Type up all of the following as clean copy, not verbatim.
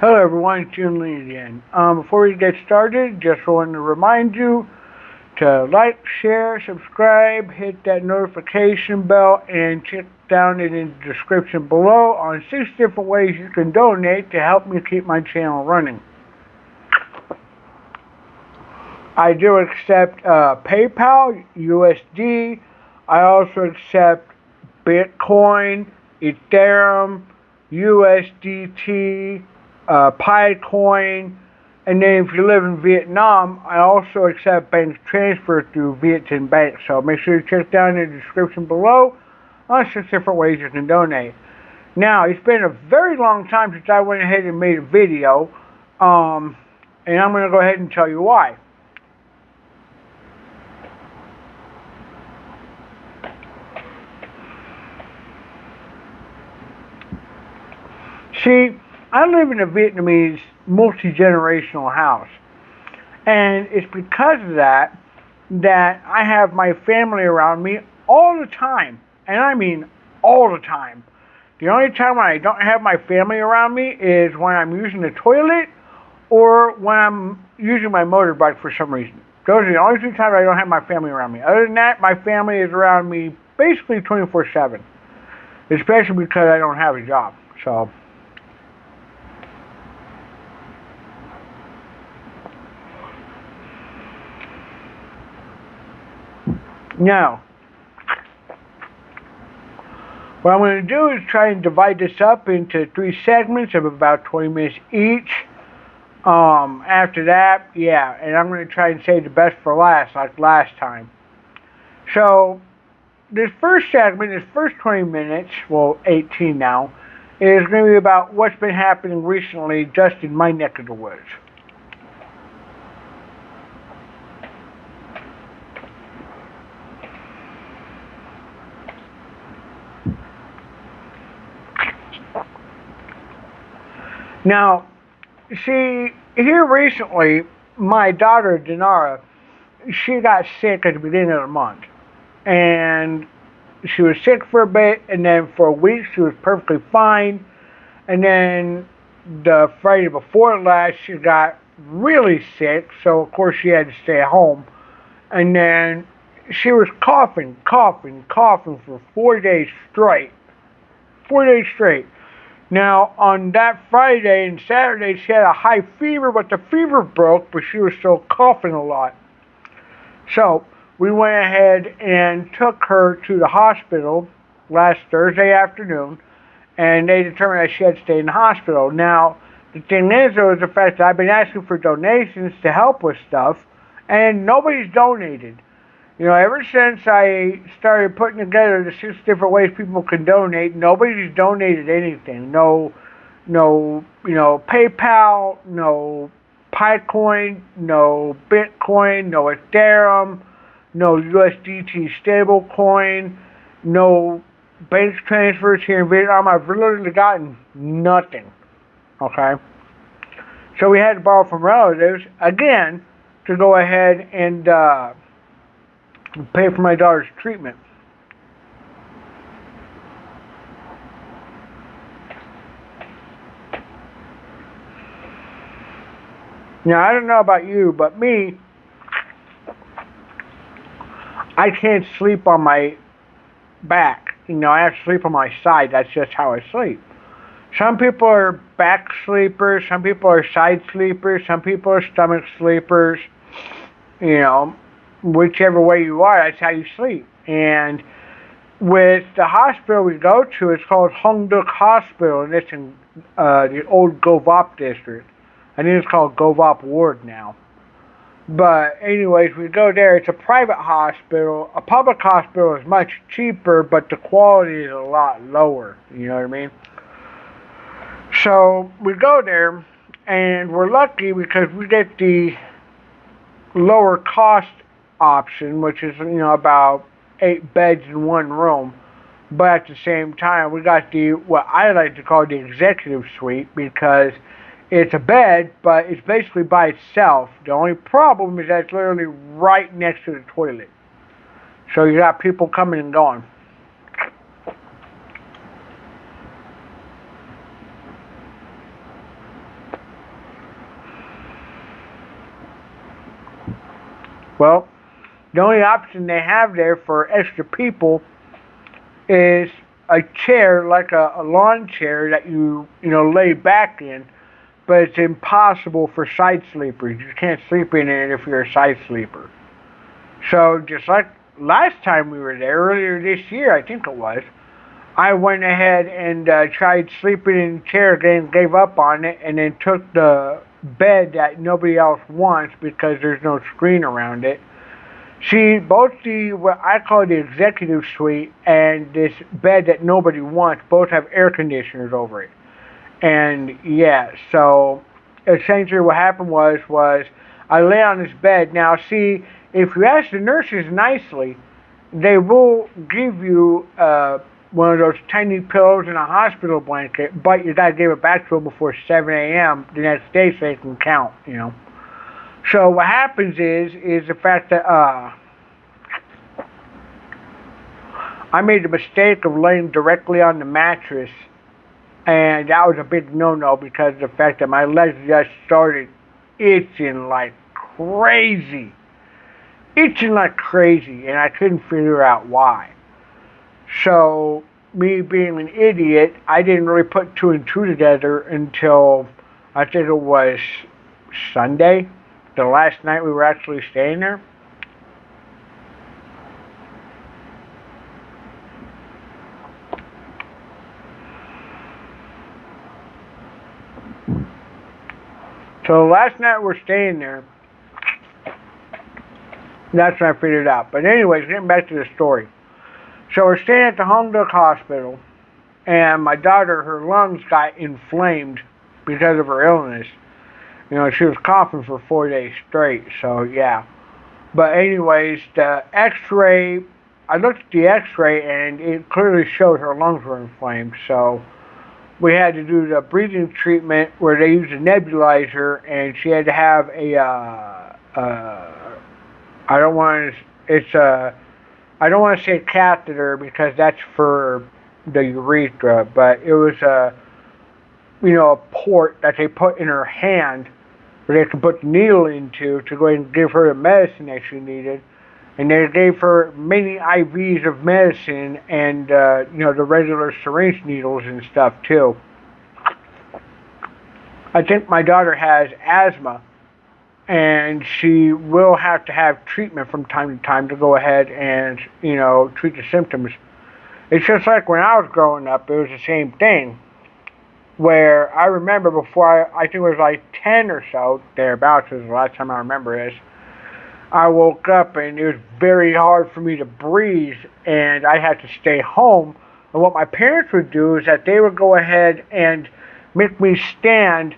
Hello everyone, it's Jim Lee again. Before we get started, just wanted to remind you to like, share, subscribe, hit that notification bell, and check down in the description below on 6 different ways you can donate to help me keep my channel running. I do accept PayPal, USD. I also accept Bitcoin, Etherum, USDT, Picoin, and then if you live in Vietnam, I also accept bank transfer through VietinBank. So make sure you check down in the description below on 6 different ways you can donate. Now, it's been a very long time since I went ahead and made a video, and I'm going to go ahead and tell you why. See, I live in a Vietnamese multi-generational house, and it's because of that I have my family around me all the time, and I mean all the time. The only time when I don't have my family around me is when I'm using the toilet or when I'm using my motorbike for some reason. Those are the only 2 times I don't have my family around me. Other than that, my family is around me basically 24/7, especially because I don't have a job. So. Now, what I'm going to do is try and divide this up into 3 segments of about 20 minutes each. After that, yeah, and I'm going to try and save the best for last, like last time. So, this first segment, this first 20 minutes, well, 18 now, is going to be about what's been happening recently just in my neck of the woods. Now, see, here recently, my daughter, Denara, she got sick at the beginning of the month. And she was sick for a bit, and then for a week she was perfectly fine. And then the Friday before last, she got really sick, so of course she had to stay at home. And then she was coughing for 4 days straight. 4 days straight. Now, on that Friday and Saturday, she had a high fever, but the fever broke, but she was still coughing a lot. So, we went ahead and took her to the hospital last Thursday afternoon, and they determined that she had to stay in the hospital. Now, the thing is, though, is the fact that I've been asking for donations to help with stuff, and nobody's donated. You know, ever since I started putting together the 6 different ways people can donate, nobody's donated anything. No, PayPal, no Picoin, no Bitcoin, no Etherum, no USDT stablecoin, no bank transfers here in Vietnam. I've literally gotten nothing. Okay? So we had to borrow from relatives, again, to go ahead and pay for my daughter's treatment. Now, I don't know about you, but me, I can't sleep on my back. You know, I have to sleep on my side. That's just how I sleep. Some people are back sleepers. Some people are side sleepers. Some people are stomach sleepers. You know, whichever way you are, that's how you sleep. And with the hospital we go to, it's called Hong Duc Hospital, and it's in the old Govop district. I think it's called Govop Ward now. But anyways, we go there. It's a private hospital. A public hospital is much cheaper, but the quality is a lot lower. You know what I mean? So we go there, and we're lucky because we get the lower cost option, which is, about 8 beds in 1 room. But at the same time, we got what I like to call the executive suite, because it's a bed, but it's basically by itself. The only problem is that it's literally right next to the toilet. So you got people coming and going. Well, the only option they have there for extra people is a chair, like a lawn chair that you lay back in, but it's impossible for side sleepers. You can't sleep in it if you're a side sleeper. So just like last time we were there, earlier this year, I think it was, I went ahead and tried sleeping in the chair again, gave up on it, and then took the bed that nobody else wants because there's no screen around it. See, both what I call the executive suite and this bed that nobody wants, both have air conditioners over it. And yeah, so essentially what happened was I lay on this bed. Now, see, if you ask the nurses nicely, they will give you one of those tiny pillows and a hospital blanket, but you gotta give it back to them before 7 a.m. the next day so they can count. So what happens is the fact that I made the mistake of laying directly on the mattress, and that was a big no-no because of the fact that my legs just started itching like crazy. Itching like crazy, and I couldn't figure out why. So, me being an idiot, I didn't really put two and two together until I think it was Sunday, the last night we were actually staying there. So last night we're staying there. That's when I figured it out. But anyways, getting back to the story. So we're staying at the Home Duck Hospital, and my daughter, her lungs got inflamed because of her illness. She was coughing for 4 days straight, so yeah. But anyways, the x-ray, I looked at the x-ray, and it clearly showed her lungs were inflamed, so we had to do the breathing treatment where they use a nebulizer, and she had to have I don't want to, I don't want to say catheter because that's for the urethra, but it was a port that they put in her hand where they could put the needle into to go ahead and give her the medicine that she needed. And they gave her many IVs of medicine and, the regular syringe needles and stuff too. I think my daughter has asthma, and she will have to have treatment from time to time to go ahead and, treat the symptoms. It's just like when I was growing up, it was the same thing. Where I remember before, I think it was like 10 or so, thereabouts was the last time I remember this, I woke up and it was very hard for me to breathe, and I had to stay home. And what my parents would do is that they would go ahead and make me stand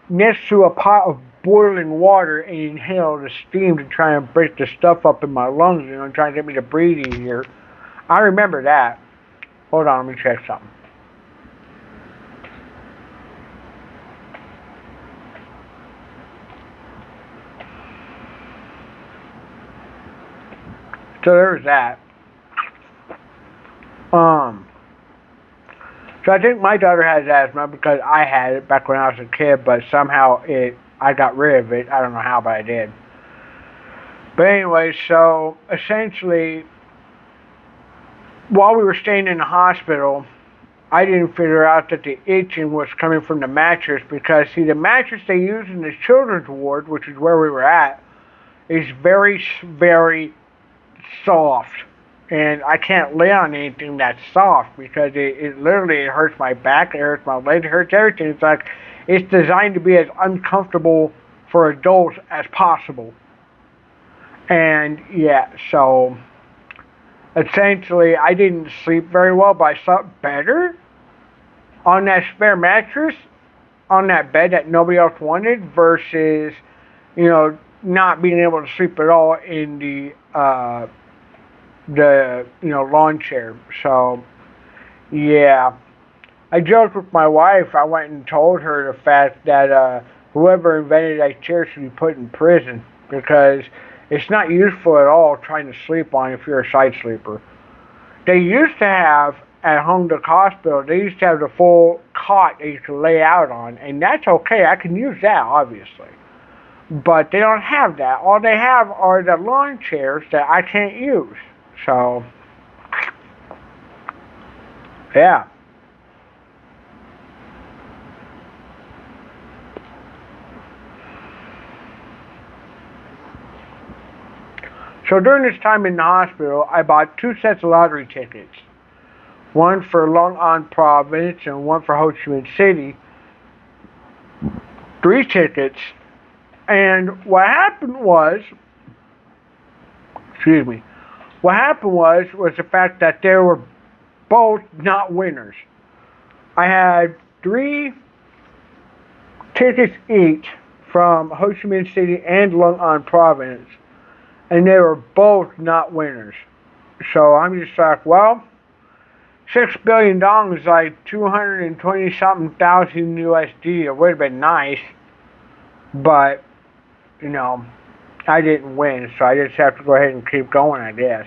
next to a pot of boiling water and inhale the steam to try and break the stuff up in my lungs, trying to get me to breathe easier. I remember that. Hold on, let me check something. So there's that. So I think my daughter has asthma because I had it back when I was a kid, but somehow I got rid of it. I don't know how, but I did. But anyway, so essentially, while we were staying in the hospital, I didn't figure out that the itching was coming from the mattress because, see, the mattress they use in the children's ward, which is where we were at, is very, very soft. And I can't lay on anything that's soft because it literally hurts my back, it hurts my legs, it hurts everything. It's like it's designed to be as uncomfortable for adults as possible. And yeah, so essentially I didn't sleep very well, but I slept better on that spare mattress, on that bed that nobody else wanted, versus, not being able to sleep at all in the lawn chair. So yeah, I joked with my wife. I went and told her the fact that whoever invented that chair should be put in prison because it's not useful at all trying to sleep on if you're a side sleeper. They used to have at Home Duck Hospital, they used to have the full cot that you could lay out on, and that's okay. I can use that, obviously. But they don't have that. All they have are the lawn chairs that I can't use. So, yeah. So during this time in the hospital, I bought 2 sets of lottery tickets. One for Long An Province and one for Ho Chi Minh City. 3 tickets. And what happened was, excuse me, what happened was the fact that they were both not winners. I had 3 tickets each from Ho Chi Minh City and Long An Province, and they were both not winners. So I'm just like, well, $6 billion is like 220 something thousand USD. It would have been nice, but you know, I didn't win, so I just have to go ahead and keep going, I guess.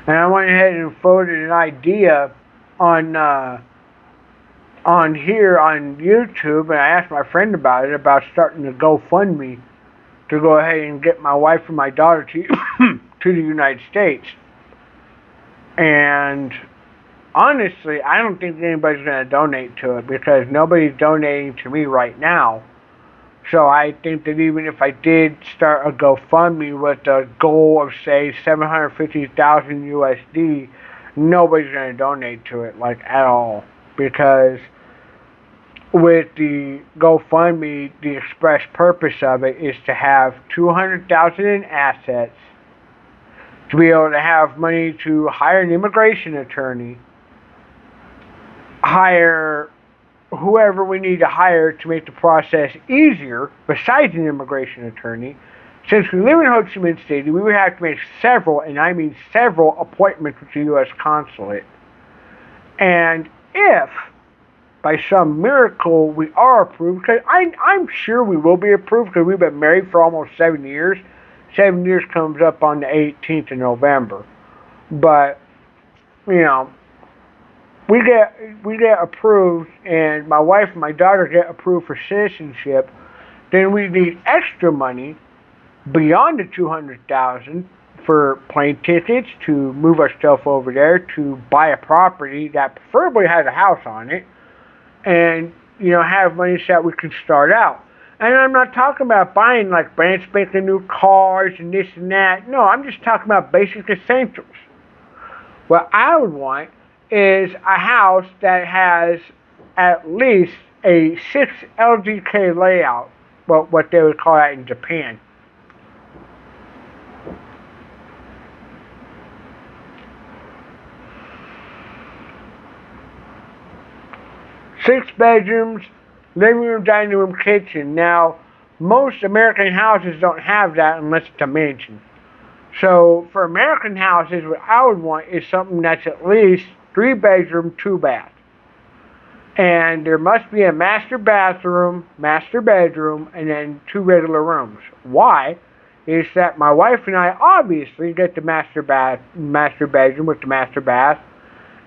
And I went ahead and floated an idea on here on YouTube, and I asked my friend about it, about starting a GoFundMe to go ahead and get my wife and my daughter to to the United States. And honestly, I don't think anybody's going to donate to it because nobody's donating to me right now. So I think that even if I did start a GoFundMe with a goal of, say, 750,000 USD, nobody's going to donate to it, like, at all. Because with the GoFundMe, the express purpose of it is to have 200,000 in assets, to be able to have money to hire an immigration attorney, hire whoever we need to hire to make the process easier, besides an immigration attorney. Since we live in Ho Chi Minh City, we would have to make several, and I mean several, appointments with the U.S. consulate. And if, by some miracle, we are approved, because I'm sure we will be approved, because we've been married for almost 7 years. 7 years comes up on the 18th of November. But, you know, we get approved, and my wife and my daughter get approved for citizenship, then we need extra money beyond the 200,000 for plane tickets, to move our stuff over there, to buy a property that preferably has a house on it, and have money so that we can start out. And I'm not talking about buying like brand spanking new cars and this and that. No, I'm just talking about basic essentials. What I would want is a house that has at least a 6 LDK layout, well, what they would call that in Japan. Six bedrooms, living room, dining room, kitchen. Now, most American houses don't have that unless it's a mansion. So, for American houses, what I would want is something that's at least 3 bedroom, 2 bath. And there must be a master bathroom, master bedroom, and then 2 regular rooms. Why? Is that my wife and I obviously get the master bedroom with the master bath,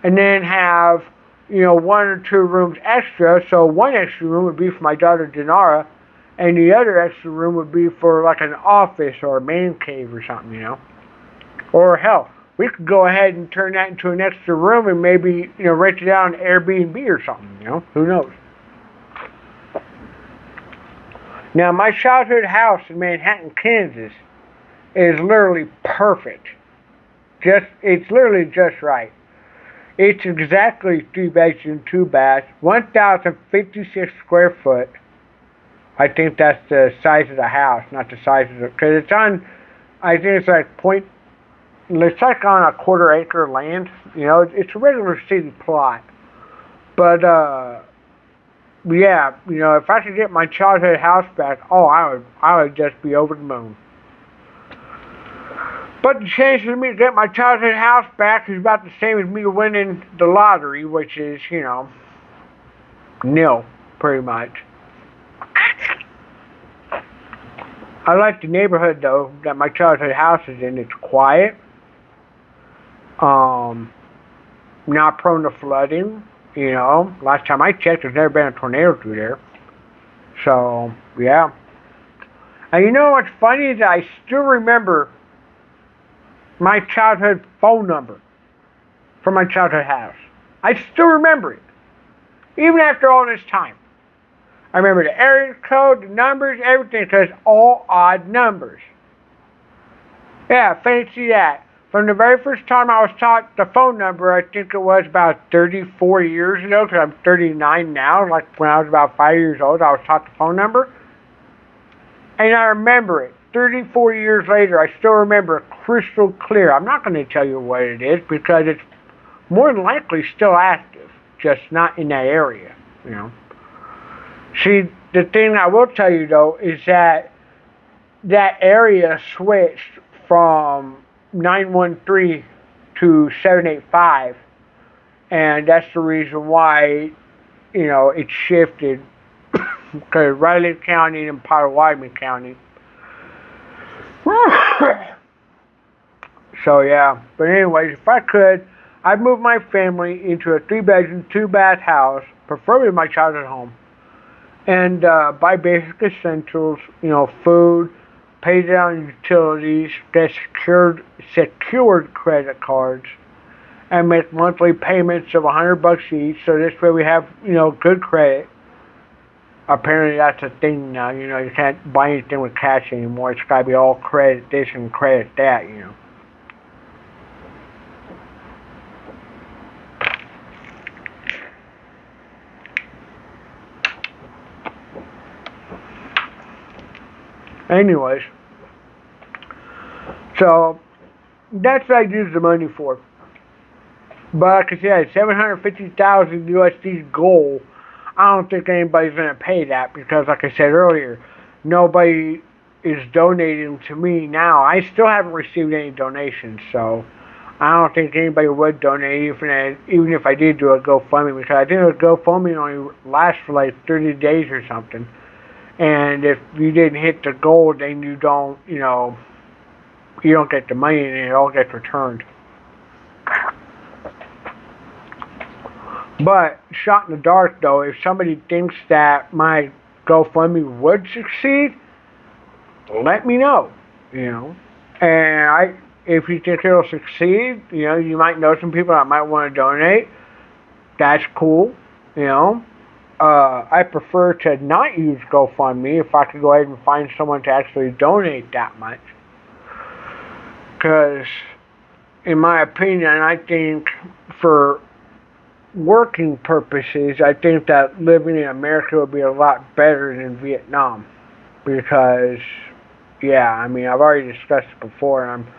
and then have 1 or 2 rooms extra. So one extra room would be for my daughter Dinara, and the other extra room would be for like an office or a man cave or something, Or hell, we could go ahead and turn that into an extra room and maybe, rent it out on Airbnb or something, Who knows? Now, my childhood house in Manhattan, Kansas is literally perfect. It's literally just right. It's exactly 3 bedroom, 2 bath, 1,056 square foot. I think that's the size of the house, not the size of the, because it's on, I think it's like it's like on a 1/4 acre land. It's a regular city plot. But, yeah, if I could get my childhood house back, I would just be over the moon. But the chances of me to get my childhood house back is about the same as me winning the lottery, which is, nil, pretty much. I like the neighborhood though that my childhood house is in. It's quiet. Um, Not prone to flooding. You know, last time I checked, there's never been a tornado through there. So yeah. And you know what's funny is I still remember my childhood phone number from my childhood house. I still remember it, even after all this time. I remember the area code, the numbers, everything, because all odd numbers. Yeah, fancy that. From the very first time I was taught the phone number, I think it was about 34 years ago, because I'm 39 now. Like when I was about 5 years old, I was taught the phone number. And I remember it. 34 years later, I still remember it crystal clear. I'm not going to tell you what it is, because it's more than likely still active, just not in that area, you know. See, the thing I will tell you though is that that area switched from 913 to 785, and that's the reason why, you know, it shifted, because Riley County and Potawatomi County. So yeah, but anyways, if I could, I'd move my family into a 3-bedroom, 2-bath house, preferably my childhood home, and buy basic essentials, you know, food, pay down utilities, get secured credit cards, and make monthly payments of $100 each. So this way we have, you know, good credit. Apparently that's a thing now. You know, you can't buy anything with cash anymore. It's got to be all credit this and credit that. You know. Anyways, so that's what I use the money for. But like I said, 750,000 USD goal. I don't think anybody's gonna pay that because, like I said earlier, nobody is donating to me now. I still haven't received any donations, so I don't think anybody would donate, even if I did do a GoFundMe, because I think a GoFundMe only lasts for like 30 days or something. And if you didn't hit the goal, then you don't, you know, you don't get the money and it all gets returned. But, shot in the dark though, if somebody thinks that my GoFundMe would succeed, let me know, you know. And if you think it'll succeed, you know, you might know some people that might want to donate. That's cool, you know. I prefer to not use GoFundMe if I could go ahead and find someone to actually donate that much. Because, in my opinion, I think for working purposes, I think that living in America would be a lot better than Vietnam. Because, yeah, I mean, I've already discussed it before, and I'm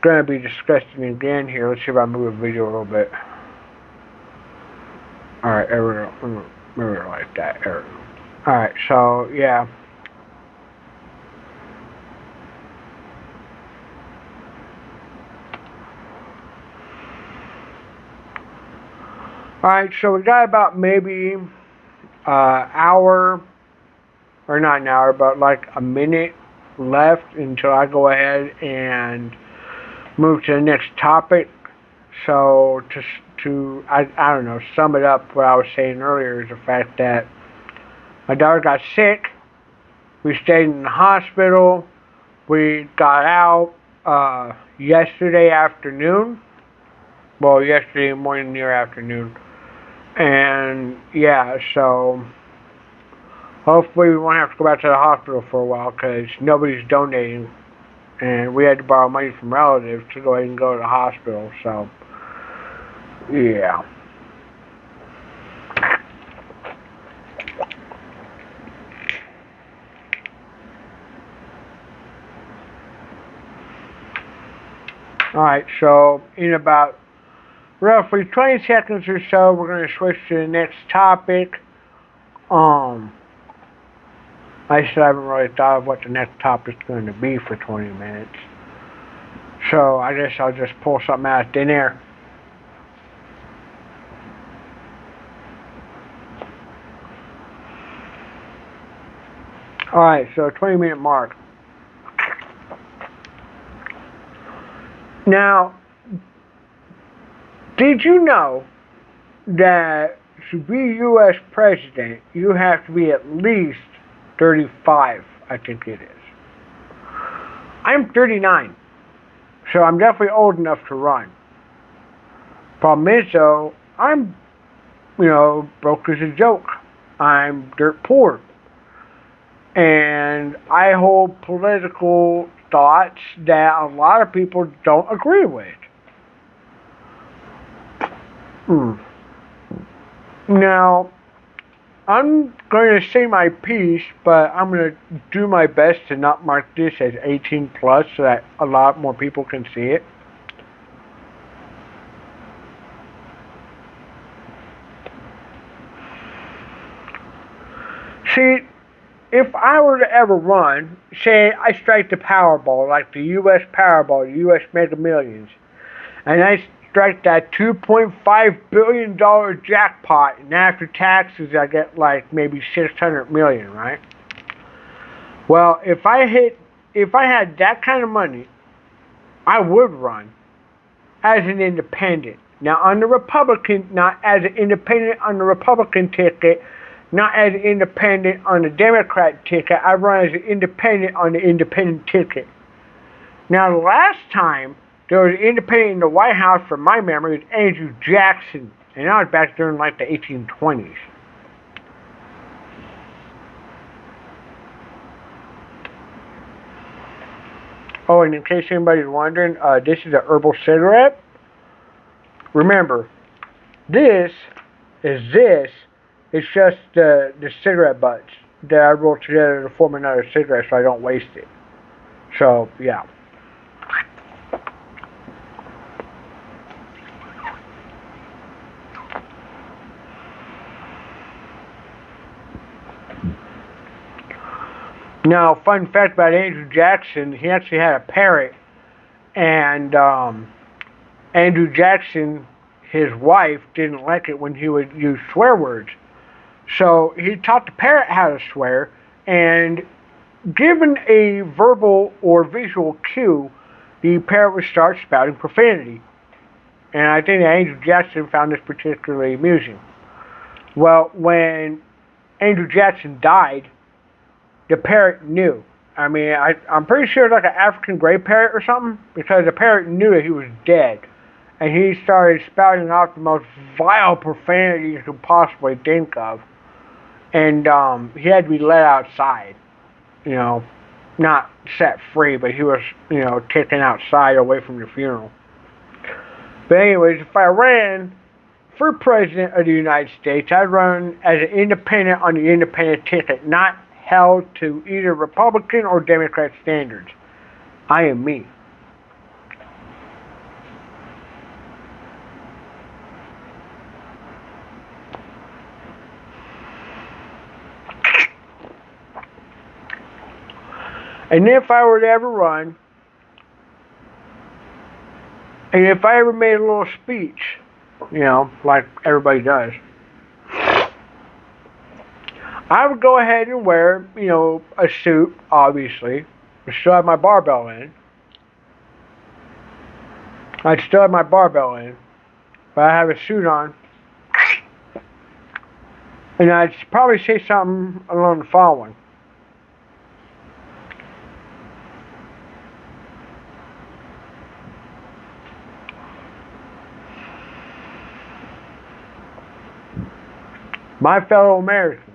going to be discussing it again here. Let's see if I move the video a little bit. Alright, there we go. Maybe like that. There we go. Alright, so, yeah. Alright, so we got about maybe hour, or not an hour, but like a minute left until I go ahead and move to the next topic. So I don't know, sum it up, what I was saying earlier is the fact that my daughter got sick. We stayed in the hospital. We got out yesterday afternoon. Well, yesterday morning, near afternoon. And yeah, so hopefully we won't have to go back to the hospital for a while because nobody's donating. And we had to borrow money from relatives to go ahead and go to the hospital. So, yeah. Alright, so in about roughly 20 seconds or so, we're going to switch to the next topic. I still haven't really thought of what the next topic's going to be for 20 minutes. So I guess I'll just pull something out of thin air. Alright, so 20-minute mark. Now, did you know that to be U.S. president, you have to be at least 35, I think it is. I'm 39, so I'm definitely old enough to run. Problem is, though, I'm, broke as a joke. I'm dirt poor. And I hold political thoughts that a lot of people don't agree with. Now, I'm going to say my piece, but I'm going to do my best to not mark this as 18 plus so that a lot more people can see it. See, if I were to ever run, say I strike the Powerball, like the U.S. Powerball, the U.S. Mega Millions, and I strike that $2.5 billion jackpot, and after taxes I get like maybe 600 million, right? Well, if I had that kind of money, I would run as an independent. Now, on the Republican, not as an independent on the Republican ticket, not as an independent on the Democrat ticket. I run as an independent on the independent ticket. Now, the last time there was an independent in the White House, from my memory, was Andrew Jackson, and that was back during like the 1820s. Oh, and in case anybody's wondering, this is a herbal cigarette. Remember, this is it's just the cigarette butts that I rolled together to form another cigarette so I don't waste it. So, yeah. Now, fun fact about Andrew Jackson, he actually had a parrot, and Andrew Jackson, his wife, didn't like it when he would use swear words. So he taught the parrot how to swear, and given a verbal or visual cue, the parrot would start spouting profanity. And I think that Andrew Jackson found this particularly amusing. Well, when Andrew Jackson died, the parrot knew. I mean, I'm pretty sure it's like an African gray parrot or something, because the parrot knew that he was dead. And he started spouting out the most vile profanity you could possibly think of. And he had to be let outside, not set free, but he was, taken outside away from the funeral. But anyways, if I ran for president of the United States, I'd run as an independent on the independent ticket, not held to either Republican or Democrat standards. I am me. And if I were to ever run, and if I ever made a little speech, like everybody does, I would go ahead and wear, a suit, obviously. I still have my barbell in. I'd still have my barbell in, but I have a suit on. And I'd probably say something along the following. My fellow Americans,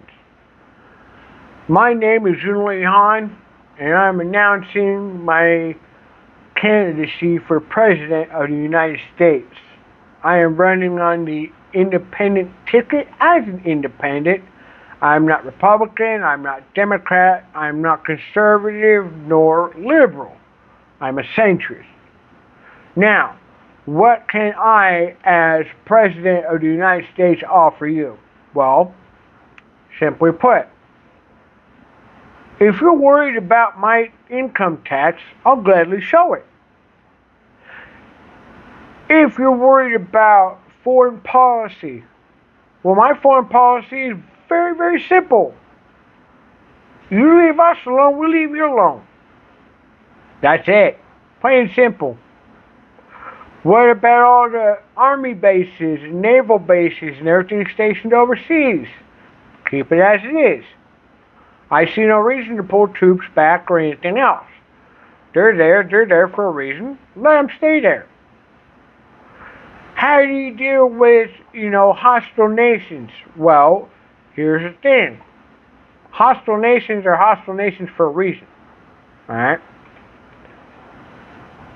my name is Junlei Han, and I'm announcing my candidacy for President of the United States. I am running on the independent ticket as an independent. I'm not Republican, I'm not Democrat, I'm not conservative nor liberal. I'm a centrist. Now, what can I, as President of the United States, offer you? Well, simply put, if you're worried about my income tax, I'll gladly show it. If you're worried about foreign policy, well, my foreign policy is very, very simple. You leave us alone, we leave you alone. That's it. Plain and simple. What about all the army bases, naval bases, and everything stationed overseas? Keep it as it is. I see no reason to pull troops back or anything else. They're there for a reason. Let them stay there. How do you deal with, hostile nations? Well, here's the thing. Hostile nations are hostile nations for a reason. Alright?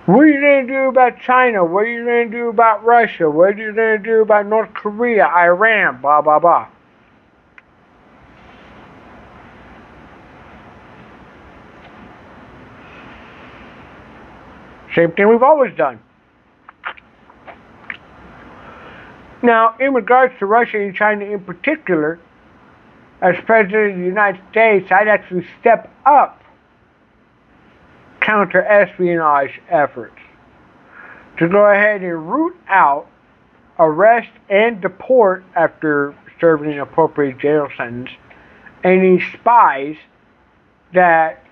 What are you going to do about China? What are you going to do about Russia? What are you going to do about North Korea, Iran, blah, blah, blah? Same thing we've always done. Now, in regards to Russia and China in particular, as President of the United States, I'd actually step up counter-espionage efforts to go ahead and root out, arrest, and deport, after serving an appropriate jail sentence, any spies that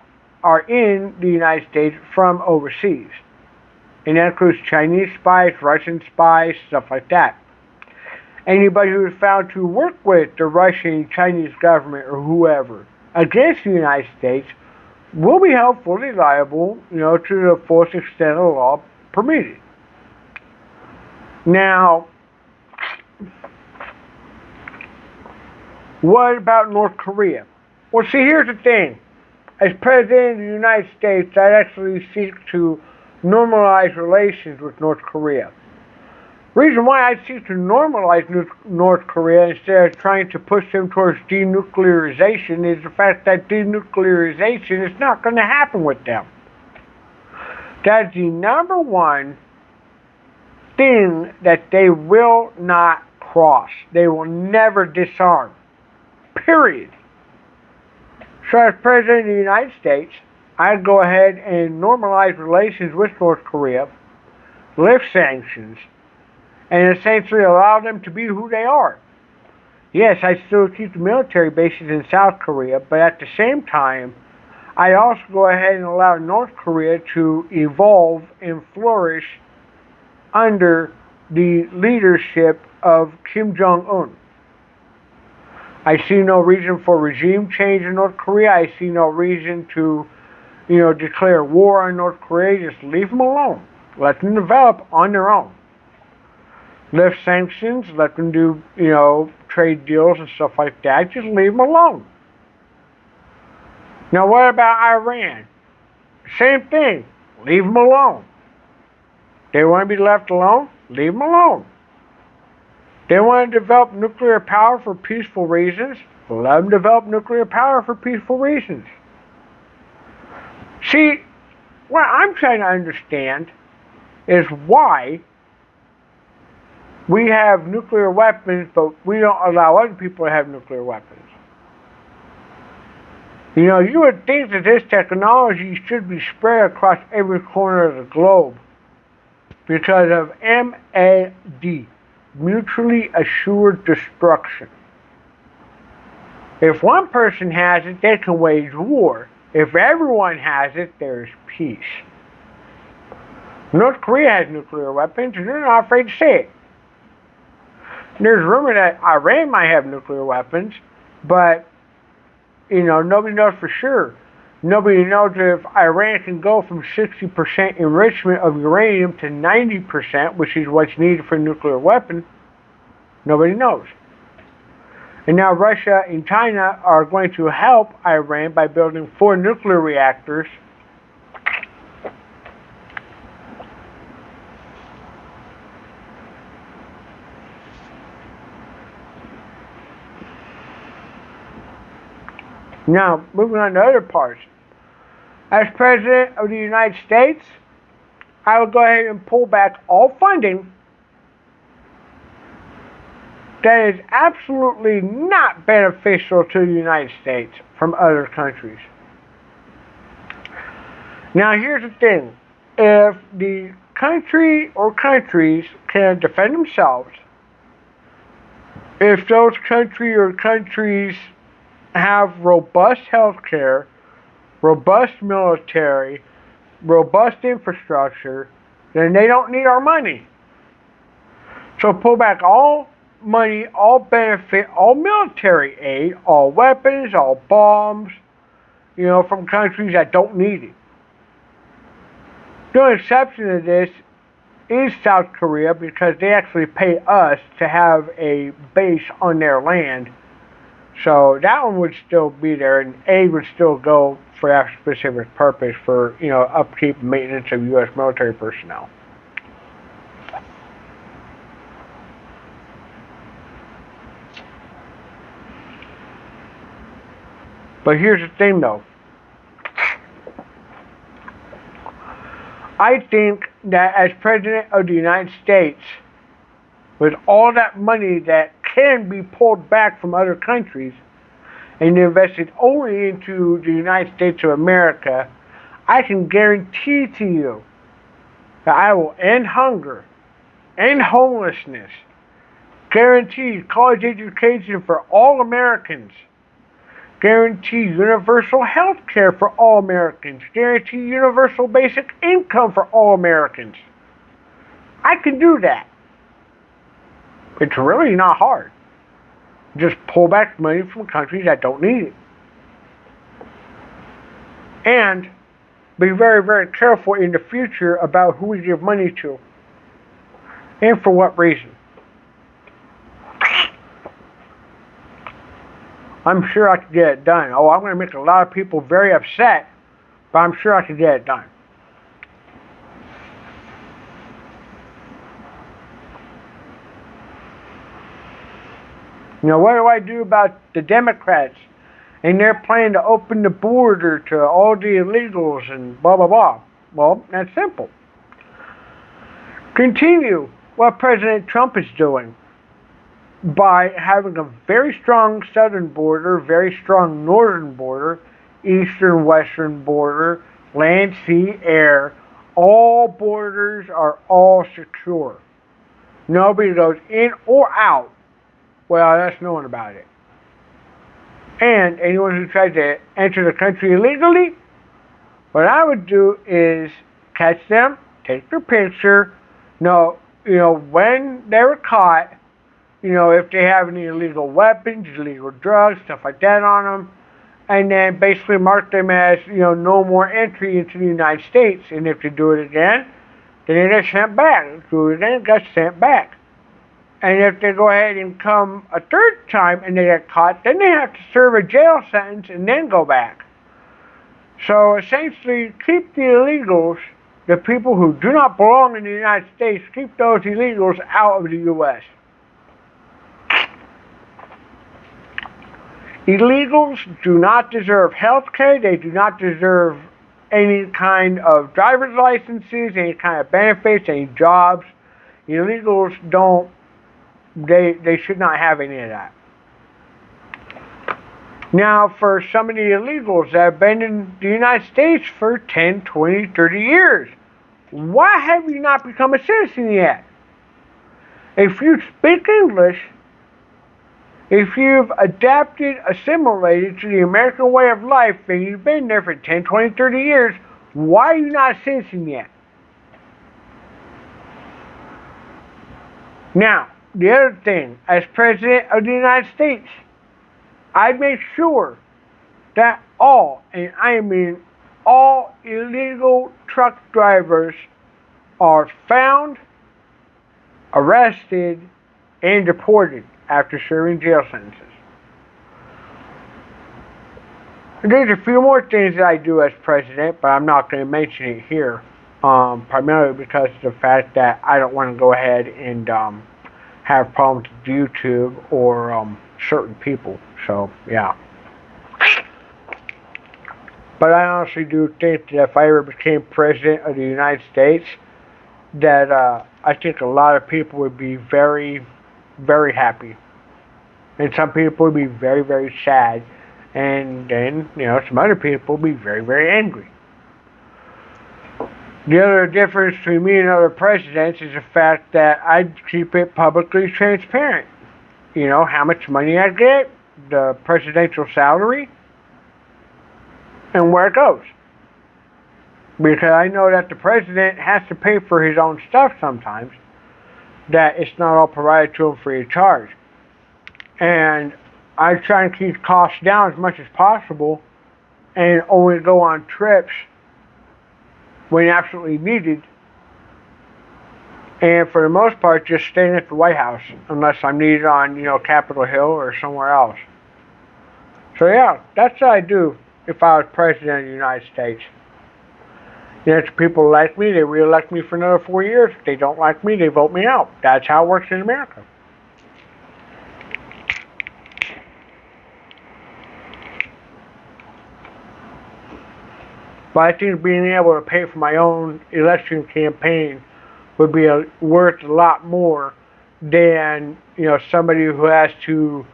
are in the United States from overseas. And that includes Chinese spies, Russian spies, stuff like that. Anybody who is found to work with the Russian, Chinese government, or whoever against the United States will be held fully liable, to the fullest extent of the law permitted. Now, what about North Korea? Well, see, here's the thing. As President of the United States, I actually seek to normalize relations with North Korea. The reason why I seek to normalize North Korea instead of trying to push them towards denuclearization is the fact that denuclearization is not going to happen with them. That's the number one thing that they will not cross. They will never disarm. Period. So as President of the United States, I'd go ahead and normalize relations with North Korea, lift sanctions, and essentially allow them to be who they are. Yes, I still keep the military bases in South Korea, but at the same time, I also go ahead and allow North Korea to evolve and flourish under the leadership of Kim Jong-un. I see no reason for regime change in North Korea. I see no reason to, declare war on North Korea. Just leave them alone. Let them develop on their own. Lift sanctions, let them do, trade deals and stuff like that. Just leave them alone. Now, what about Iran? Same thing. Leave them alone. They want to be left alone? Leave them alone. They want to develop nuclear power for peaceful reasons? Let them develop nuclear power for peaceful reasons. See, what I'm trying to understand is why we have nuclear weapons, but we don't allow other people to have nuclear weapons. You would think that this technology should be spread across every corner of the globe because of MAD, mutually assured destruction. If one person has it, they can wage war. If everyone has it, there's peace. North Korea has nuclear weapons, and they're not afraid to say it. There's rumor that Iran might have nuclear weapons, but, nobody knows for sure. Nobody knows if Iran can go from 60% enrichment of uranium to 90%, which is what's needed for a nuclear weapon. Nobody knows. And now Russia and China are going to help Iran by building 4 nuclear reactors. Now, moving on to other parts. As President of the United States, I would go ahead and pull back all funding that is absolutely not beneficial to the United States from other countries. Now, here's the thing. If the country or countries can defend themselves, if those country or countries have robust healthcare, robust military, robust infrastructure, then they don't need our money. So pull back all money, all benefit, all military aid, all weapons, all bombs, from countries that don't need it. The only exception to this is South Korea because they actually pay us to have a base on their land. So that one would still be there, and aid would still go for that specific purpose for, upkeep and maintenance of U.S. military personnel. But here's the thing, though. I think that as President of the United States, with all that money that can be pulled back from other countries and invested only into the United States of America, I can guarantee to you that I will end hunger, end homelessness, guarantee college education for all Americans, guarantee universal health care for all Americans, guarantee universal basic income for all Americans. I can do that. It's really not hard. Just pull back money from countries that don't need it. And be very, very careful in the future about who we give money to and for what reason. I'm sure I could get it done. Oh, I'm going to make a lot of people very upset, but I'm sure I could get it done. What do I do about the Democrats and their plan to open the border to all the illegals and blah, blah, blah? Well, that's simple. Continue what President Trump is doing by having a very strong southern border, very strong northern border, eastern, western border, land, sea, air. All borders are all secure. Nobody goes in or out without us knowing about it. And anyone who tries to enter the country illegally, what I would do is catch them, take their picture, when they were caught, if they have any illegal weapons, illegal drugs, stuff like that on them, and then basically mark them as, no more entry into the United States. And if they do it again, then they get sent back. Do it again, get sent back. And if they go ahead and come a third time and they get caught, then they have to serve a jail sentence and then go back. So essentially, keep the illegals, the people who do not belong in the United States, keep those illegals out of the U.S. Illegals do not deserve health care. They do not deserve any kind of driver's licenses, any kind of benefits, any jobs. Illegals don't. They should not have any of that. Now, for some of the illegals that have been in the United States for 10, 20, 30 years, why have you not become a citizen yet? If you speak English, if you've adapted, assimilated to the American way of life, and you've been there for 10, 20, 30 years, why are you not a citizen yet? Now, the other thing, as President of the United States, I make sure that all, and I mean all illegal truck drivers are found, arrested, and deported after serving jail sentences. There's a few more things that I do as president, but I'm not going to mention it here, primarily because of the fact that I don't want to go ahead and have problems with YouTube or certain people. So, yeah. But I honestly do think that if I ever became president of the United States, that I think a lot of people would be very, very happy. And some people would be very, very sad. And then, some other people would be very, very angry. The other difference between me and other presidents is the fact that I keep it publicly transparent. How much money I get, the presidential salary, and where it goes. Because I know that the president has to pay for his own stuff sometimes, that it's not all provided to him free of charge. And I try and keep costs down as much as possible and only go on trips when absolutely needed. And for the most part, just staying at the White House unless I'm needed on, Capitol Hill or somewhere else. So yeah, that's what I do if I was president of the United States. If people like me, they re-elect me for another 4 years. If they don't like me, they vote me out. That's how it works in America. But I think being able to pay for my own election campaign would be worth a lot more than somebody who has to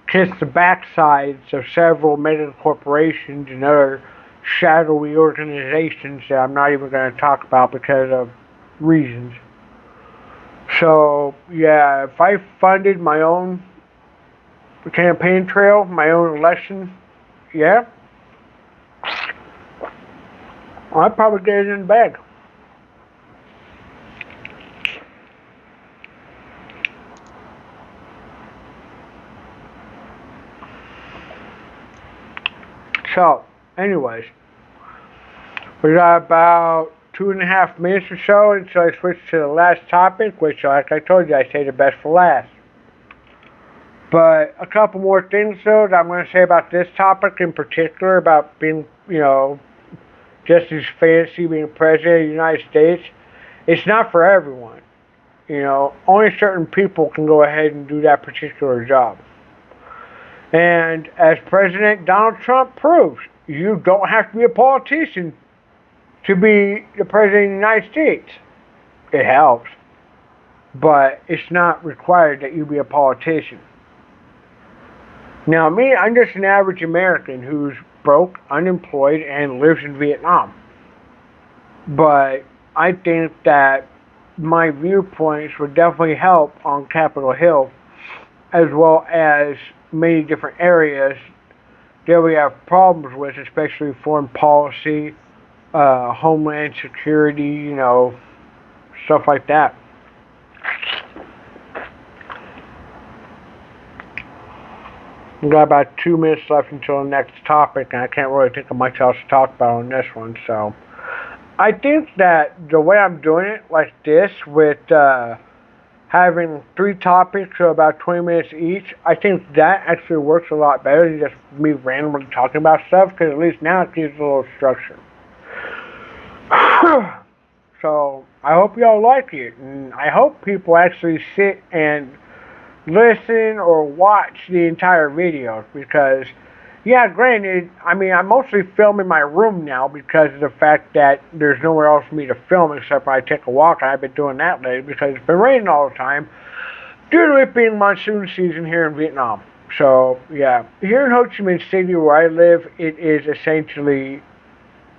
kiss the backsides of several mega corporations and other shadowy organizations that I'm not even going to talk about because of reasons. So yeah, if I funded my own campaign trail, my own election, yeah, I'd probably get it in the bag. So, anyways, we got about 2.5 minutes or so until I switch to the last topic, which, like I told you, I say the best for last. But a couple more things, though, that I'm going to say about this topic in particular, about being, just as fancy being president of the United States. It's not for everyone. Only certain people can go ahead and do that particular job. And as President Donald Trump proves, you don't have to be a politician to be the President of the United States. It helps, but it's not required that you be a politician. Now me, I'm just an average American who's broke, unemployed, and lives in Vietnam. But I think that my viewpoints would definitely help on Capitol Hill, as well as many different areas that we have problems with, especially foreign policy, homeland security, stuff like that. We've got about 2 minutes left until the next topic, and I can't really think of much else to talk about on this one. So I think that the way I'm doing it, like this, with having 3 topics, so about 20 minutes each, I think that actually works a lot better than just me randomly talking about stuff, because at least now it gives a little structure. So I hope y'all like it, and I hope people actually sit and listen or watch the entire video, because yeah, granted, I'm mostly filming my room now because of the fact that there's nowhere else for me to film except when I take a walk, and I've been doing that lately because it's been raining all the time due to it being monsoon season here in Vietnam. So yeah, here in Ho Chi Minh City where I live, it is essentially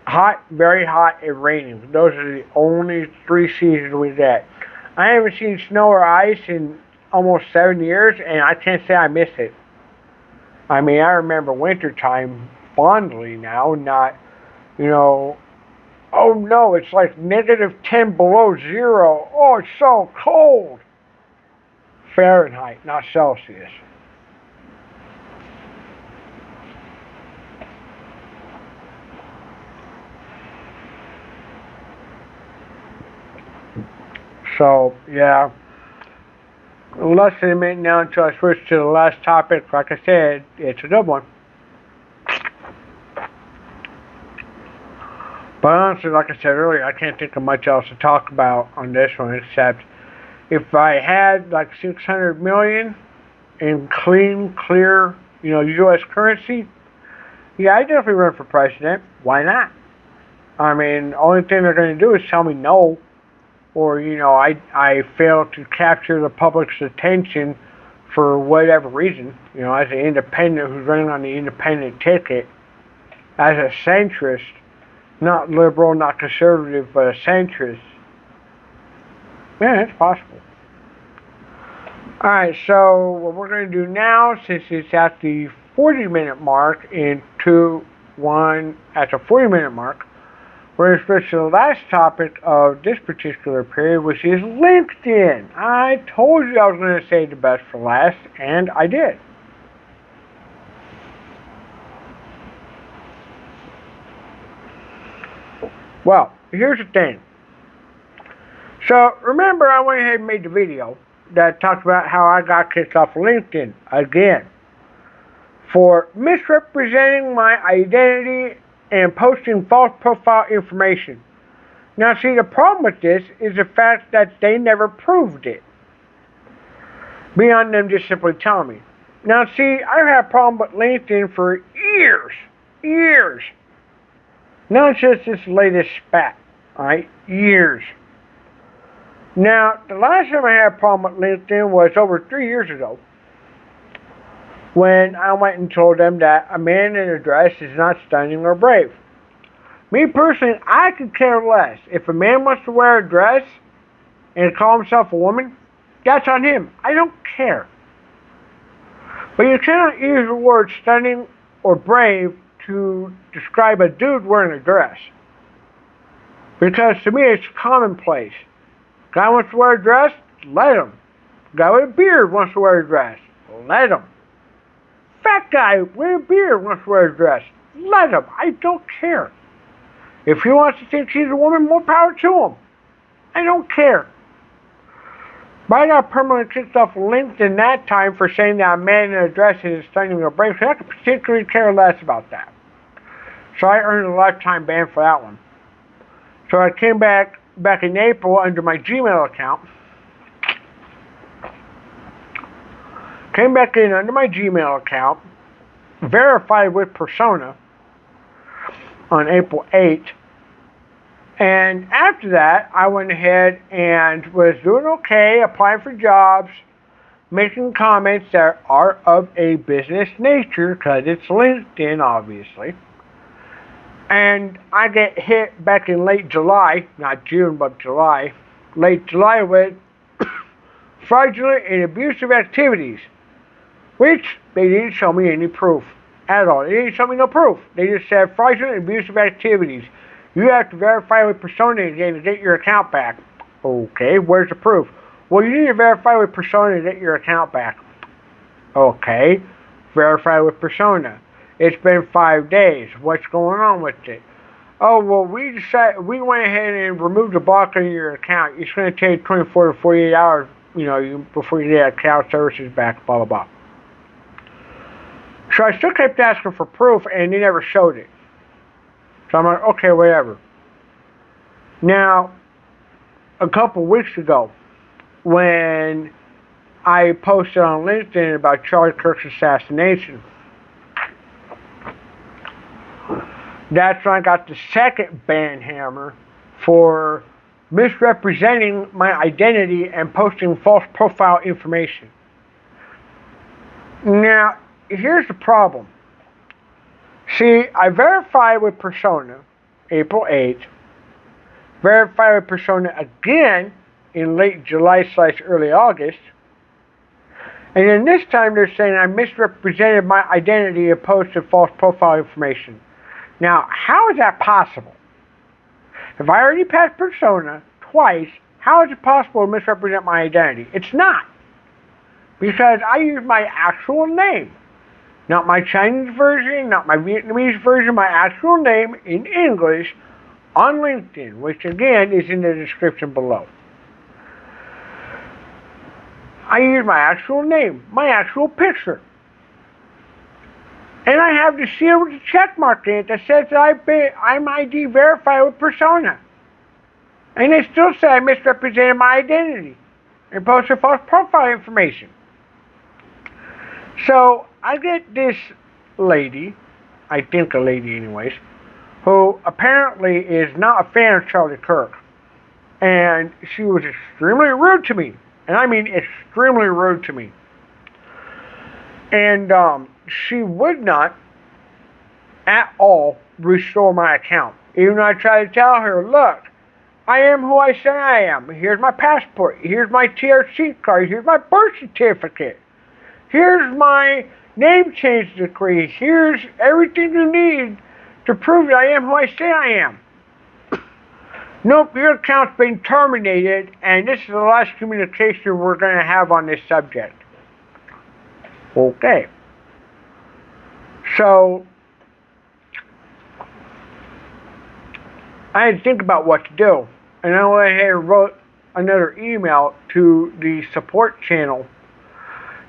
hot, very hot, and raining. Those are the only 3 seasons we get. I haven't seen snow or ice in almost 7 years, and I can't say I miss it. I remember wintertime fondly now, not, oh no, it's like -10 below zero. Oh, it's so cold. Fahrenheit, not Celsius. So, yeah. Less than a minute now until I switch to the last topic. Like I said, it's a good one. But honestly, like I said earlier, I can't think of much else to talk about on this one except if I had like 600 million in clean, clear, U.S. currency, yeah, I'd definitely run for president. Why not? The only thing they're going to do is tell me no. Or, I fail to capture the public's attention for whatever reason. As an independent who's running on the independent ticket, as a centrist, not liberal, not conservative, but a centrist. Yeah, it's possible. Alright, so what we're going to do now, since it's at the 40-minute mark at the 40-minute mark, We're going to switch to the last topic of this particular period, which is LinkedIn. I told you I was going to say the best for last, and I did. Well, here's the thing. So, remember I went ahead and made the video that talked about how I got kicked off of LinkedIn again for misrepresenting my identity and posting false profile information. Now, see, the problem with this is the fact that they never proved it, beyond them just simply telling me. Now, see, I've had a problem with LinkedIn for years. Not just this latest spat, alright? Years. Now, the last time I had a problem with LinkedIn was over 3 years ago, when I went and told them that a man in a dress is not stunning or brave. Me personally, I could care less. If a man wants to wear a dress and call himself a woman, that's on him. I don't care. But you cannot use the word stunning or brave to describe a dude wearing a dress. Because to me, it's commonplace. Guy wants to wear a dress? Let him. Guy with a beard wants to wear a dress? Let him. Fat guy with a beard wants to wear a dress? Let him. I don't care. If he wants to think he's a woman, more power to him. I don't care. But I got permanently kicked off of LinkedIn that time for saying that a man in a dress is stunning or brave, so I could particularly care less about that. So I earned a lifetime ban for that one. So I came back in April under my Gmail account. Came back in under my Gmail account, verified with Persona on April 8th. And after that, I went ahead and was doing okay, applying for jobs, making comments that are of a business nature, because it's LinkedIn, obviously. And I get hit back in late July, not June, but July, late July with fraudulent and abusive activities, which they didn't show me any proof at all. They didn't show me no proof. They just said fraudulent and abusive activities. You have to verify with Persona again to get your account back. Okay, where's the proof? Well, you need to verify with Persona to get your account back. Okay, verify with Persona. It's been 5 days. What's going on with it? Oh, well, we went ahead and removed the block on your account. It's going to take 24 to 48 hours, before you get account services back, blah, blah, blah. So I still kept asking for proof, and they never showed it. So I'm like, okay, whatever. Now, a couple weeks ago, when I posted on LinkedIn about Charlie Kirk's assassination, that's when I got the second ban hammer for misrepresenting my identity and posting false profile information. Now, here's the problem. See, I verified with Persona April 8th, verified with Persona again in late July/early August, and then this time they're saying I misrepresented my identity and posted false profile information. Now, how is that possible? If I already passed Persona twice, how is it possible to misrepresent my identity? It's not. Because I use my actual name. Not my Chinese version, not my Vietnamese version, my actual name in English on LinkedIn, which again is in the description below. I use my actual name, my actual picture. And I have the seal with the check mark in it that says that I'm ID verified with Persona. And they still say I misrepresented my identity and posted false profile information. So I get this lady, I think a lady anyways, who apparently is not a fan of Charlie Kirk. And she was extremely rude to me. And I mean extremely rude to me. And she would not at all restore my account. Even though I tried to tell her, look, I am who I say I am. Here's my passport. Here's my TRC card. Here's my birth certificate. Here's my name change decree. Here's everything you need to prove that I am who I say I am. Nope, your account's been terminated, and this is the last communication we're going to have on this subject. Okay. So, I had to think about what to do, and I went ahead and wrote another email to the support channel.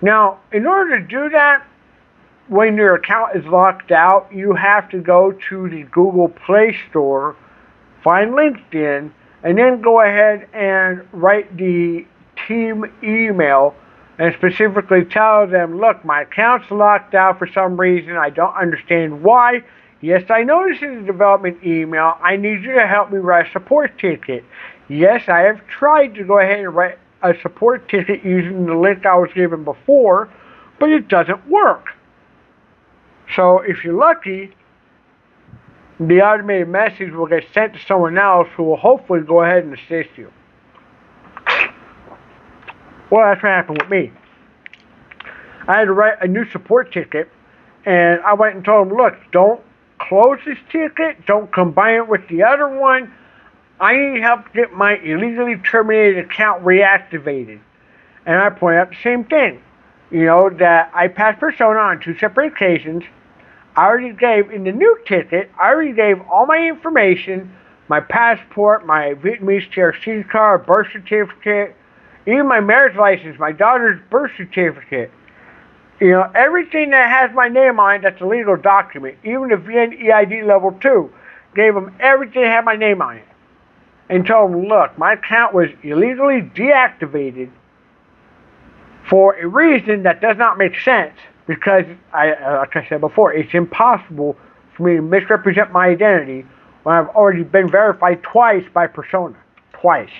Now, in order to do that, when your account is locked out, you have to go to the Google Play Store, find LinkedIn, and then go ahead and write the team email and specifically tell them, look, my account's locked out for some reason. I don't understand why. Yes, I know this is a development email. I need you to help me write a support ticket. Yes, I have tried to go ahead and write a support ticket using the link I was given before, but it doesn't work. So if you're lucky, the automated message will get sent to someone else who will hopefully go ahead and assist you. Well, that's what happened with me. I had to write a new support ticket, and I went and told them, look, don't close this ticket, don't combine it with the other one. I need help to get my illegally terminated account reactivated. And I pointed out the same thing. That I passed Persona on 2 separate occasions. I already gave, in the new ticket, I already gave all my information, my passport, my Vietnamese TRC card, birth certificate, even my marriage license, my daughter's birth certificate. Everything that has my name on it, that's a legal document. Even the VN level 2, gave them everything that had my name on it. And told them, look, my account was illegally deactivated for a reason that does not make sense. Because, like I said before, it's impossible for me to misrepresent my identity when I've already been verified twice by Persona. Twice.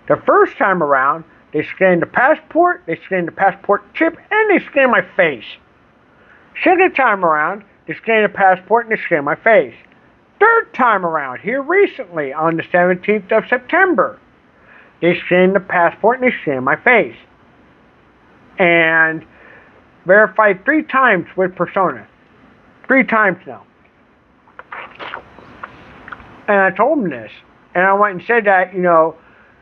The first time around, they scanned the passport, they scanned the passport chip, and they scanned my face. Second time around, they scanned the passport and they scanned my face. Third time around, here recently, on the 17th of September, they scanned the passport and they scanned my face. And verified 3 times with Persona. 3 times now. And I told them this. And I went and said that,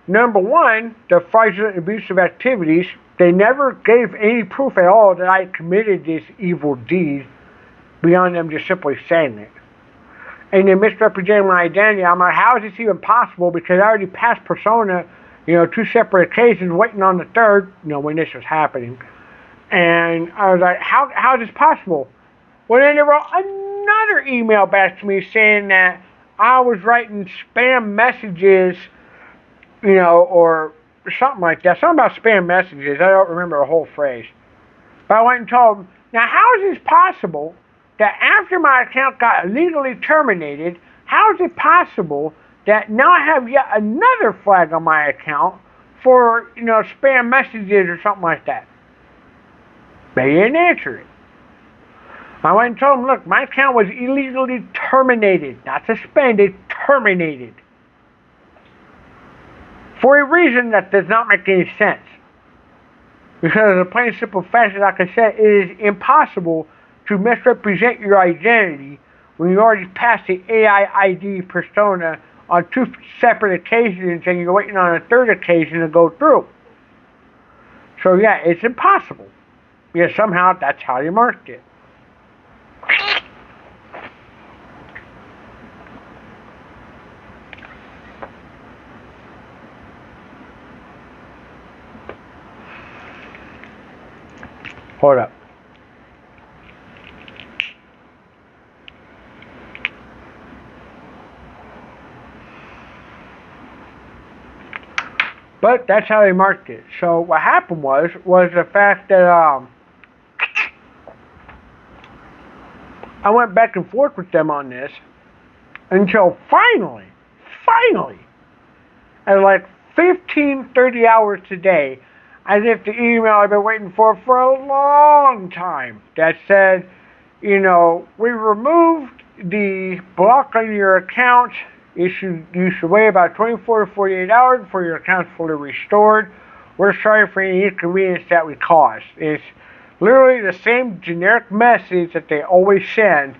number one, the fraudulent abusive activities, they never gave any proof at all that I committed this evil deed beyond them just simply saying it. And they misrepresented my identity. I'm like, how is this even possible? Because I already passed Persona, 2 separate occasions, waiting on the third, when this was happening. And I was like, how is this possible? Well, then they wrote another email back to me saying that I was writing spam messages, or something like that. Something about spam messages. I don't remember the whole phrase. But I went and told them, now how is this possible that after my account got illegally terminated, how is it possible that now I have yet another flag on my account for, spam messages or something like that? They didn't answer it. I went and told them, look, my account was illegally terminated, not suspended, terminated. For a reason that does not make any sense. Because of the plain and simple fact that, like I said, it is impossible to misrepresent your identity when you already passed the AI ID persona on 2 separate occasions and you're waiting on a third occasion to go through. So yeah, it's impossible. Yeah, somehow that's how you marked it. Hold up. But that's how they marked it. So what happened was the fact that I went back and forth with them on this until finally, at like 30 hours today, I get the email I've been waiting for a long time that said, we removed the block on your account. You should wait about 24 to 48 hours before your account's fully restored. We're sorry for any inconvenience that we caused. It's literally the same generic message that they always send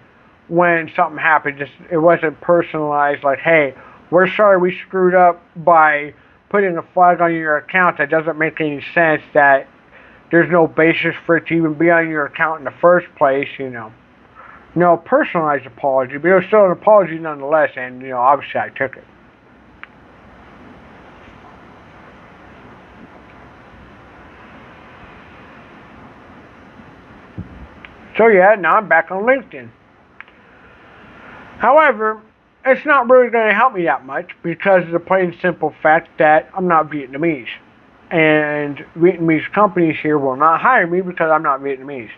when something happens. It wasn't personalized like, hey, we're sorry we screwed up by putting a flag on your account. That doesn't make any sense. That there's no basis for it to even be on your account in the first place, No personalized apology, but it was still an apology nonetheless, and, obviously I took it. So yeah, now I'm back on LinkedIn. However, it's not really going to help me that much because of the plain simple fact that I'm not Vietnamese. And Vietnamese companies here will not hire me because I'm not Vietnamese.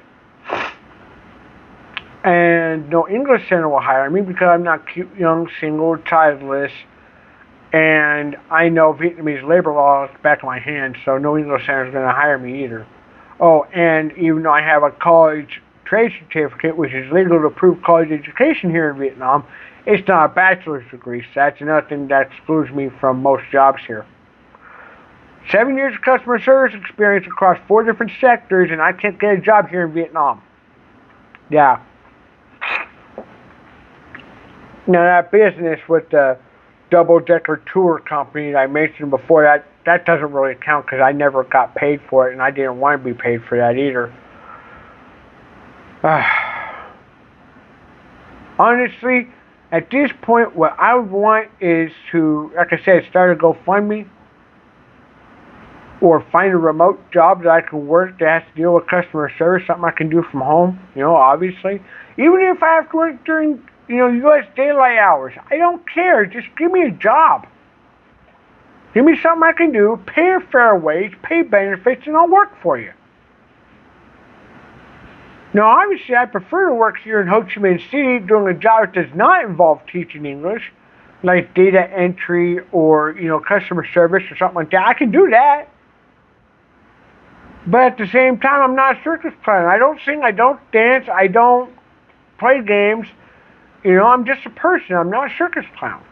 And no English center will hire me because I'm not cute, young, single, childless, and I know Vietnamese labor law at the back of my hand, so no English center is going to hire me either. Oh, and even though I have a college trade certificate, which is legal to prove college education here in Vietnam, it's not a bachelor's degree, so that's another thing that excludes me from most jobs here. 7 years of customer service experience across 4 different sectors, and I can't get a job here in Vietnam. Yeah. Now that business with the double-decker tour company that I mentioned before, that doesn't really count because I never got paid for it, and I didn't want to be paid for that either. Honestly, at this point, what I would want is to, like I said, start a GoFundMe or find a remote job that I can work that has to deal with customer service, something I can do from home, obviously. Even if I have to work during, U.S. daylight hours, I don't care. Just give me a job. Give me something I can do, pay a fair wage, pay benefits, and I'll work for you. Now, obviously, I prefer to work here in Ho Chi Minh City doing a job that does not involve teaching English, like data entry or, customer service or something like that. I can do that. But at the same time, I'm not a circus clown. I don't sing, I don't dance, I don't play games. I'm just a person. I'm not a circus clown.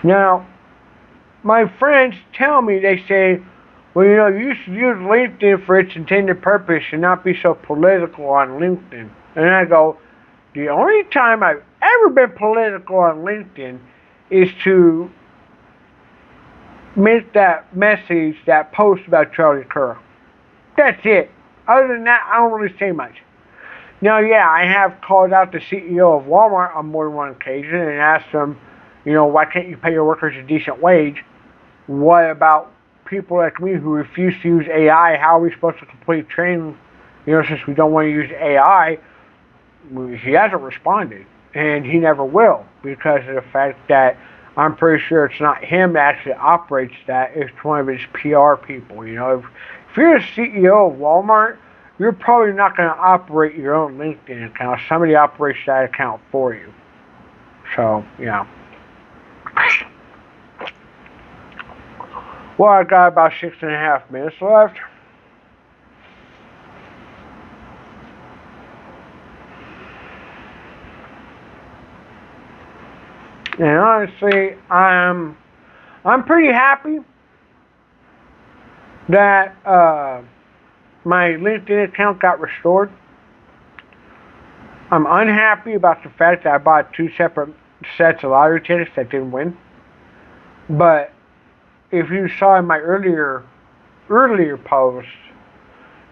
Now, my friends tell me, they say, well, you should use LinkedIn for its intended purpose and not be so political on LinkedIn. And I go, the only time I've ever been political on LinkedIn is to make that message, that post about Charlie Kirk. That's it. Other than that, I don't really say much. Now, yeah, I have called out the CEO of Walmart on more than one occasion and asked him, why can't you pay your workers a decent wage? What about people like me who refuse to use AI? How are we supposed to complete training, since we don't want to use AI? He hasn't responded, and he never will, because of the fact that I'm pretty sure it's not him that actually operates that. It's one of his PR people. If you're the CEO of Walmart, you're probably not going to operate your own LinkedIn account. Somebody operates that account for you. So, yeah. Well, I got about 6.5 minutes left. And honestly, I'm pretty happy that my LinkedIn account got restored. I'm unhappy about the fact that I bought 2 separate sets of lottery tickets that didn't win. But if you saw in my earlier post,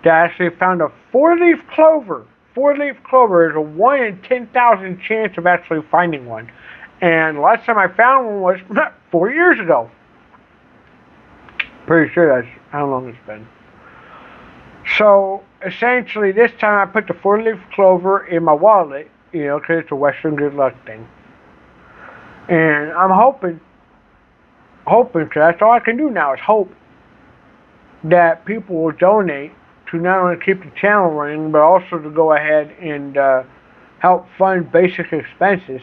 that I actually found a 4-leaf clover. 4-leaf clover is a 1 in 10,000 chance of actually finding one. And the last time I found one was 4 years ago. Pretty sure that's how long it's been. So, essentially, this time I put the 4-leaf clover in my wallet, because it's a Western good luck thing. And I'm hoping, because that's all I can do now is hope, that people will donate to not only keep the channel running, but also to go ahead and help fund basic expenses.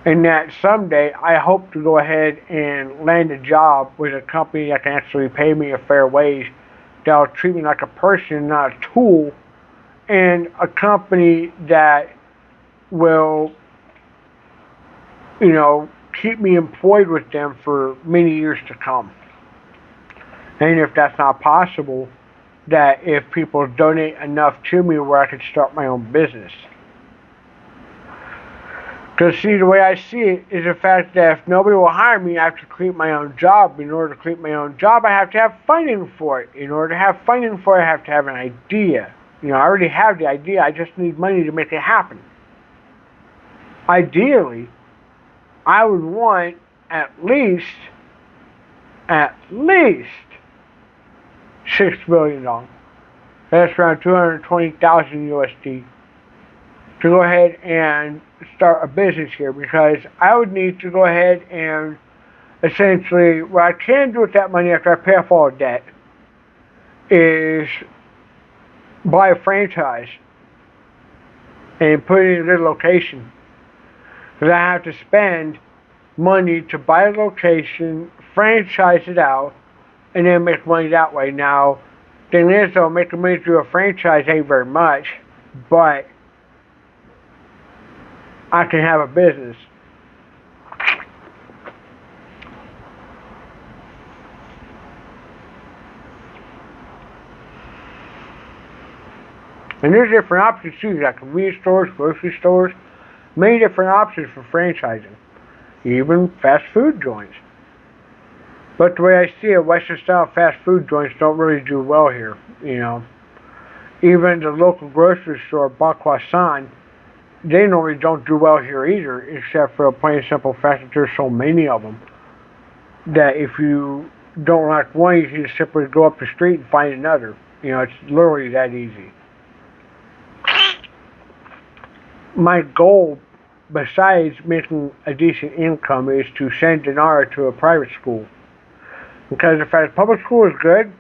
And that someday I hope to go ahead and land a job with a company that can actually pay me a fair wage, that'll treat me like a person, not a tool, and a company that will, keep me employed with them for many years to come. And if that's not possible, that if people donate enough to me where I could start my own business. Because see, the way I see it is the fact that if nobody will hire me, I have to create my own job. In order to create my own job, I have to have funding for it. In order to have funding for it, I have to have an idea. I already have the idea. I just need money to make it happen. Ideally, I would want at least $6 billion. That's around 220,000 USD. To go ahead and start a business here, because I would need to go ahead and essentially, what I can do with that money after I pay off all debt is buy a franchise and put it in a good location. Because I have to spend money to buy a location, franchise it out, and then make money that way. Now, the thing is though, making money through a franchise ain't very much, but I can have a business. And there's different options too, like convenience stores, grocery stores, many different options for franchising, even fast food joints. But the way I see it, Western style fast food joints don't really do well here, Even the local grocery store, Bar Croissant, they normally don't do well here either, except for a plain simple fact that there's so many of them that if you don't like one, you can just simply go up the street and find another. It's literally that easy. My goal, besides making a decent income, is to send Denara to a private school. Because if public school is good,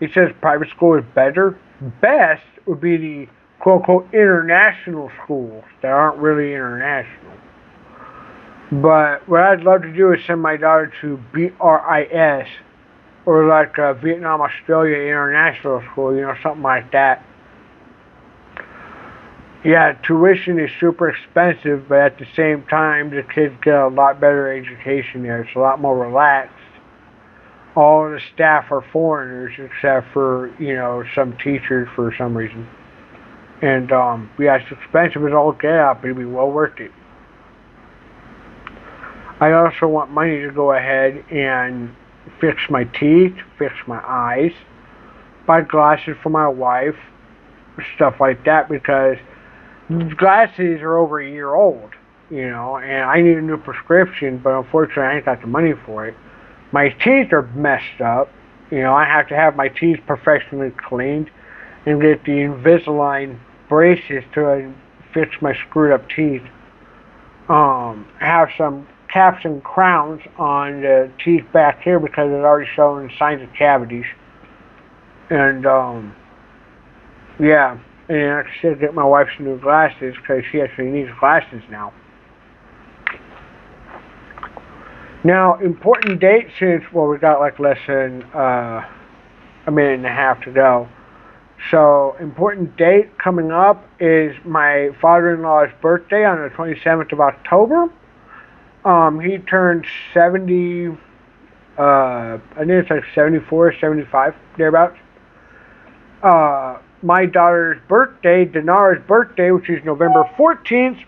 it says private school is better. Best would be the quote-unquote international schools that aren't really international. But what I'd love to do is send my daughter to BRIS, or like Vietnam Australia International School, something like that. Yeah, tuition is super expensive, but at the same time, the kids get a lot better education there. It's a lot more relaxed. All the staff are foreigners, except for, some teachers for some reason. And, yeah, it's expensive as all get out, but it'll be well worth it. I also want money to go ahead and fix my teeth, fix my eyes, buy glasses for my wife, stuff like that, because glasses are over a year old, and I need a new prescription, but unfortunately I ain't got the money for it. My teeth are messed up. I have to have my teeth professionally cleaned and get the Invisalign braces to fix my screwed up teeth. Have some caps and crowns on the teeth back here because it's already showing signs of cavities. And, yeah. And like I said, get my wife some new glasses because she actually needs glasses now. Now, important date since, we got like less than a minute and a half to go. So, important date coming up is my father-in-law's birthday on the 27th of October. He turned 70, I think it's like 74, 75, thereabouts. My daughter's birthday, Denara's birthday, which is November 14th,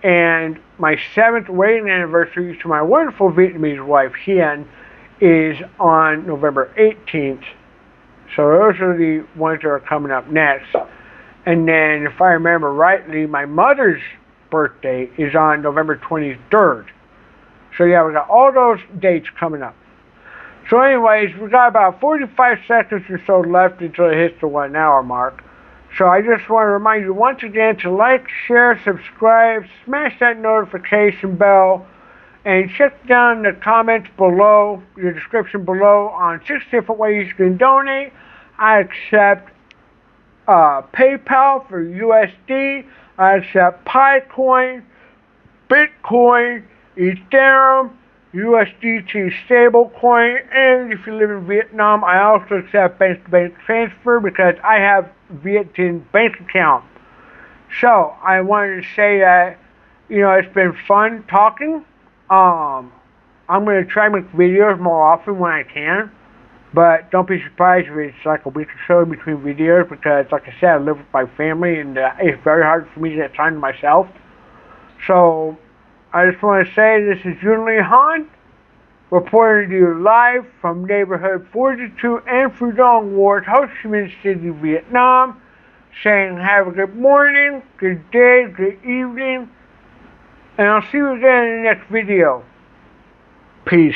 and my 7th wedding anniversary to my wonderful Vietnamese wife, Hien, is on November 18th. So those are the ones that are coming up next. And then, if I remember rightly, my mother's birthday is on November 23rd. So yeah, we got all those dates coming up. So anyways, we got about 45 seconds or so left until it hits the 1 hour mark. So I just want to remind you once again to like, share, subscribe, smash that notification bell, and check down the comments below, the description below, on 6 different ways you can donate. I accept PayPal for USD. I accept Picoin, Bitcoin, Etherum, USDT stablecoin, and if you live in Vietnam, I also accept bank-to-bank transfer because I have VietinBank account. So I wanted to say that it's been fun talking. I'm going to try to make videos more often when I can. But don't be surprised if it's like a week or so between videos because, like I said, I live with my family and it's very hard for me to get time to myself. So I just want to say this is Junli Han reporting to you live from neighborhood 42 and Pudong Ward, Ho Chi Minh City, Vietnam, saying have a good morning, good day, good evening, and I'll see you again in the next video. Peace.